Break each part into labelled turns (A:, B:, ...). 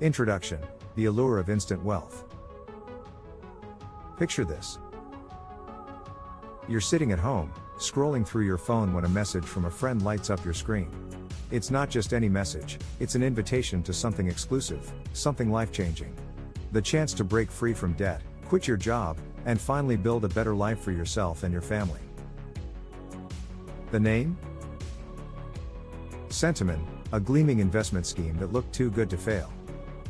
A: Introduction: the allure of instant wealth. Picture this. You're sitting at home, scrolling through your phone when a message from a friend lights up your screen. It's not just any message, it's an invitation to something exclusive, something life-changing. The chance to break free from debt, quit your job, and finally build a better life for yourself and your family. The name? Centamin, a gleaming investment scheme that looked too good to fail.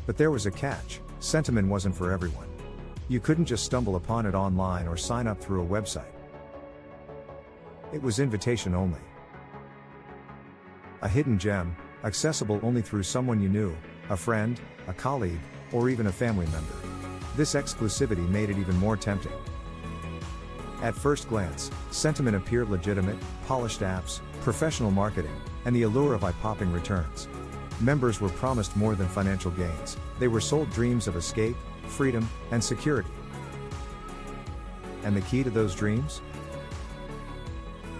A: But there was a catch: Centamin wasn't for everyone. You couldn't just stumble upon it online or sign up through a website. It was invitation only. A hidden gem, accessible only through someone you knew, a friend, a colleague, or even a family member. This exclusivity made it even more tempting. At first glance, Centamin appeared legitimate: polished apps, professional marketing, and the allure of eye-popping returns. Members were promised more than financial gains. They were sold dreams of escape, freedom, and security. And the key to those dreams?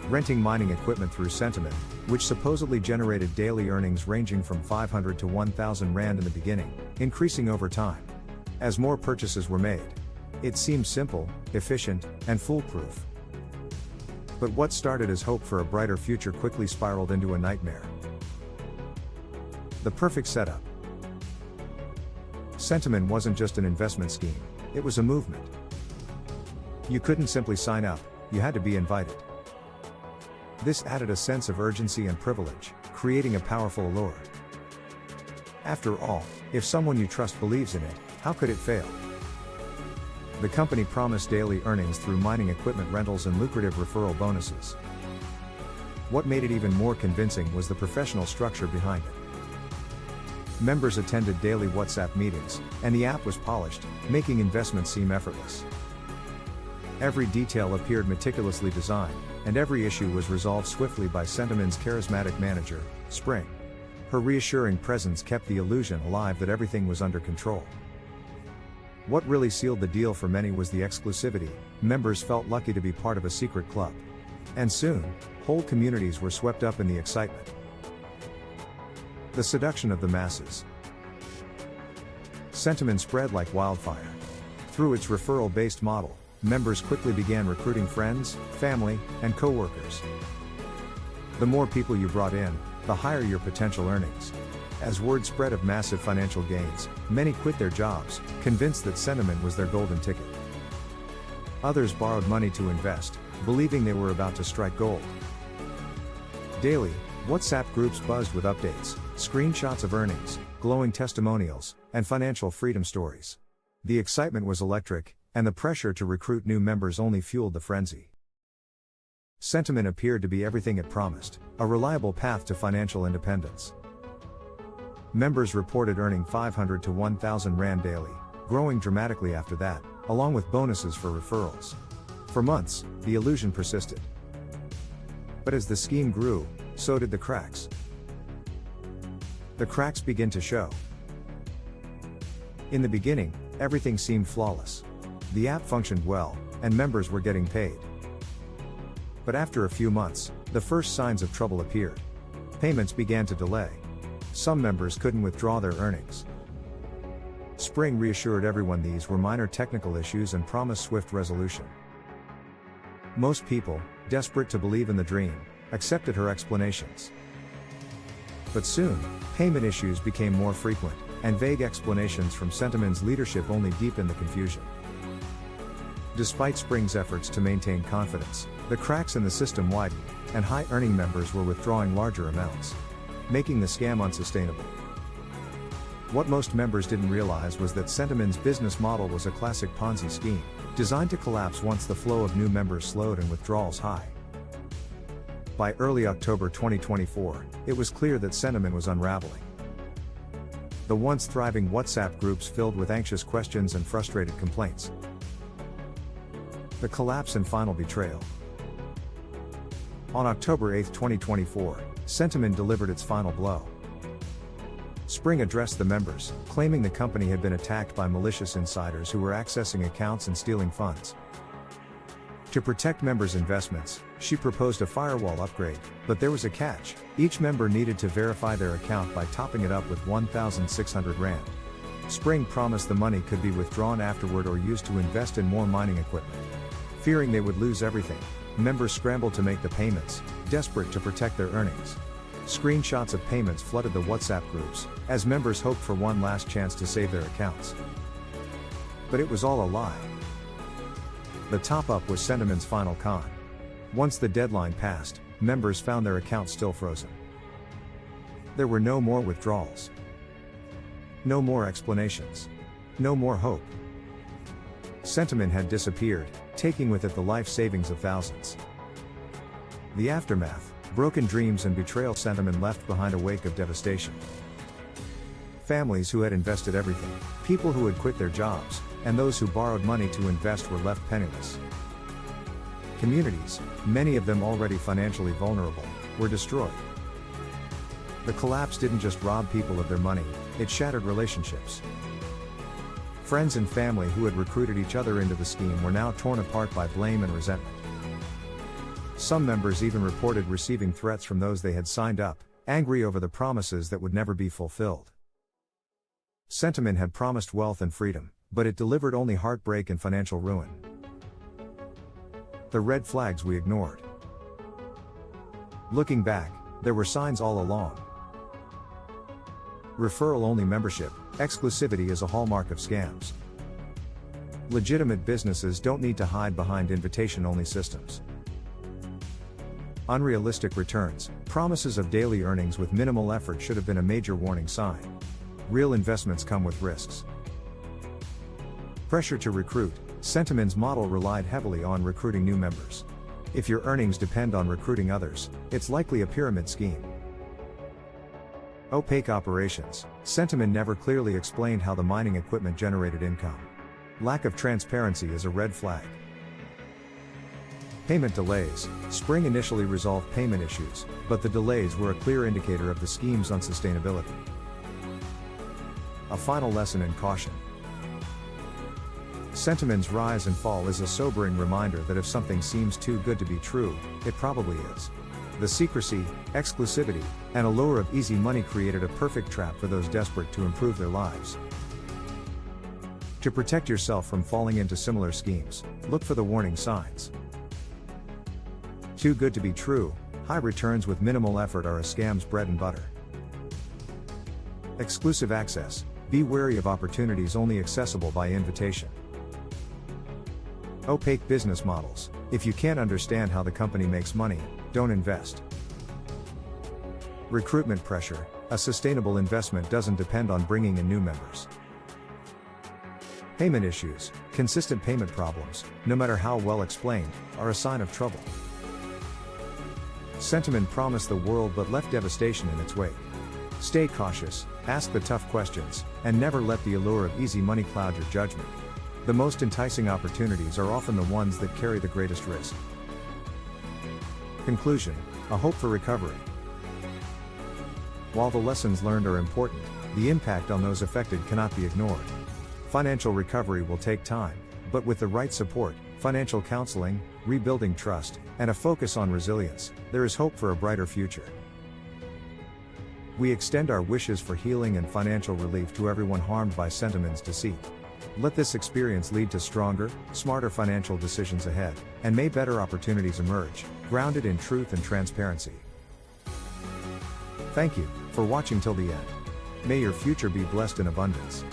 A: Renting mining equipment through Centamin, which supposedly generated daily earnings ranging from 500 to 1,000 Rand in the beginning, increasing over time. As more purchases were made, it seemed simple, efficient, and foolproof. But what started as hope for a brighter future quickly spiraled into a nightmare. The perfect setup. Centamin wasn't just an investment scheme, it was a movement. You couldn't simply sign up, you had to be invited. This added a sense of urgency and privilege, creating a powerful allure. After all, if someone you trust believes in it, how could it fail? The company promised daily earnings through mining equipment rentals and lucrative referral bonuses. What made it even more convincing was the professional structure behind it. Members attended daily WhatsApp meetings, and the app was polished, making investment seem effortless. Every detail appeared meticulously designed, and every issue was resolved swiftly by Centamin's charismatic manager, Spring. Her reassuring presence kept the illusion alive that everything was under control. What really sealed the deal for many was the exclusivity. Members felt lucky to be part of a secret club. And soon, whole communities were swept up in the excitement. The seduction of the masses. Centamin spread like wildfire. Through its referral-based model, members quickly began recruiting friends, family, and co-workers. The more people you brought in, the higher your potential earnings. As word spread of massive financial gains, many quit their jobs, convinced that Centamin was their golden ticket. Others borrowed money to invest, believing they were about to strike gold. Daily, WhatsApp groups buzzed with updates, screenshots of earnings, glowing testimonials, and financial freedom stories. The excitement was electric, and the pressure to recruit new members only fueled the frenzy. Centamin appeared to be everything it promised: a reliable path to financial independence. Members reported earning 500 to 1,000 Rand daily, growing dramatically after that, along with bonuses for referrals. For months, the illusion persisted. But as the scheme grew, so did the cracks. The cracks began to show. In the beginning, everything seemed flawless. The app functioned well, and members were getting paid. But after a few months, the first signs of trouble appeared. Payments began to delay. Some members couldn't withdraw their earnings. Spring reassured everyone these were minor technical issues and promised swift resolution. Most people, desperate to believe in the dream, accepted her explanations. But soon, payment issues became more frequent, and vague explanations from Centamin's leadership only deepened the confusion. Despite Spring's efforts to maintain confidence, the cracks in the system widened, and high-earning members were withdrawing larger amounts, making the scam unsustainable. What most members didn't realize was that Centamin's business model was a classic Ponzi scheme, designed to collapse once the flow of new members slowed and withdrawals high. By early October 2024, it was clear that Centamin was unraveling. The once thriving WhatsApp groups filled with anxious questions and frustrated complaints. The collapse and final betrayal. On October 8, 2024, Centamin delivered its final blow. Spring addressed the members, claiming the company had been attacked by malicious insiders who were accessing accounts and stealing funds. To protect members' investments, she proposed a firewall upgrade, but there was a catch: each member needed to verify their account by topping it up with 1,600 Rand. Spring promised the money could be withdrawn afterward or used to invest in more mining equipment. Fearing they would lose everything, members scrambled to make the payments, desperate to protect their earnings. Screenshots of payments flooded the WhatsApp groups, as members hoped for one last chance to save their accounts. But it was all a lie. The top-up was Centamin's final con. Once the deadline passed, members found their accounts still frozen. There were no more withdrawals. No more explanations. No more hope. Centamin had disappeared, taking with it the life savings of thousands. The aftermath, broken dreams and betrayal. Centamin left behind a wake of devastation. Families who had invested everything, people who had quit their jobs, and those who borrowed money to invest were left penniless. Communities, many of them already financially vulnerable, were destroyed. The collapse didn't just rob people of their money, it shattered relationships. Friends and family who had recruited each other into the scheme were now torn apart by blame and resentment. Some members even reported receiving threats from those they had signed up, angry over the promises that would never be fulfilled. Centamin had promised wealth and freedom, but it delivered only heartbreak and financial ruin. The red flags we ignored. Looking back, there were signs all along. Referral-only membership, exclusivity is a hallmark of scams. Legitimate businesses don't need to hide behind invitation-only systems. Unrealistic returns, promises of daily earnings with minimal effort should have been a major warning sign. Real investments come with risks. Pressure to recruit, Centamin's model relied heavily on recruiting new members. If your earnings depend on recruiting others, it's likely a pyramid scheme. Opaque operations, Centamin never clearly explained how the mining equipment generated income. Lack of transparency is a red flag. Payment delays, Spring initially resolved payment issues, but the delays were a clear indicator of the scheme's unsustainability. A final lesson in caution. Centamin's rise and fall is a sobering reminder that if something seems too good to be true, it probably is. The secrecy, exclusivity, and allure of easy money created a perfect trap for those desperate to improve their lives. To protect yourself from falling into similar schemes, look for the warning signs. Too good to be true, high returns with minimal effort are a scam's bread and butter. Exclusive access, be wary of opportunities only accessible by invitation. Opaque business models, if you can't understand how the company makes money, don't invest. Recruitment pressure, a sustainable investment doesn't depend on bringing in new members. Payment issues, consistent payment problems, no matter how well explained, are a sign of trouble. Centamin promised the world but left devastation in its wake. Stay cautious, ask the tough questions, and never let the allure of easy money cloud your judgment. The most enticing opportunities are often the ones that carry the greatest risk. Conclusion, a hope for recovery. While the lessons learned are important, the impact on those affected cannot be ignored. Financial recovery will take time, but with the right support, financial counseling, rebuilding trust, and a focus on resilience, there is hope for a brighter future. We extend our wishes for healing and financial relief to everyone harmed by Centamin's deceit. Let this experience lead to stronger, smarter financial decisions ahead, and may better opportunities emerge, grounded in truth and transparency. Thank you for watching till the end. May your future be blessed in abundance.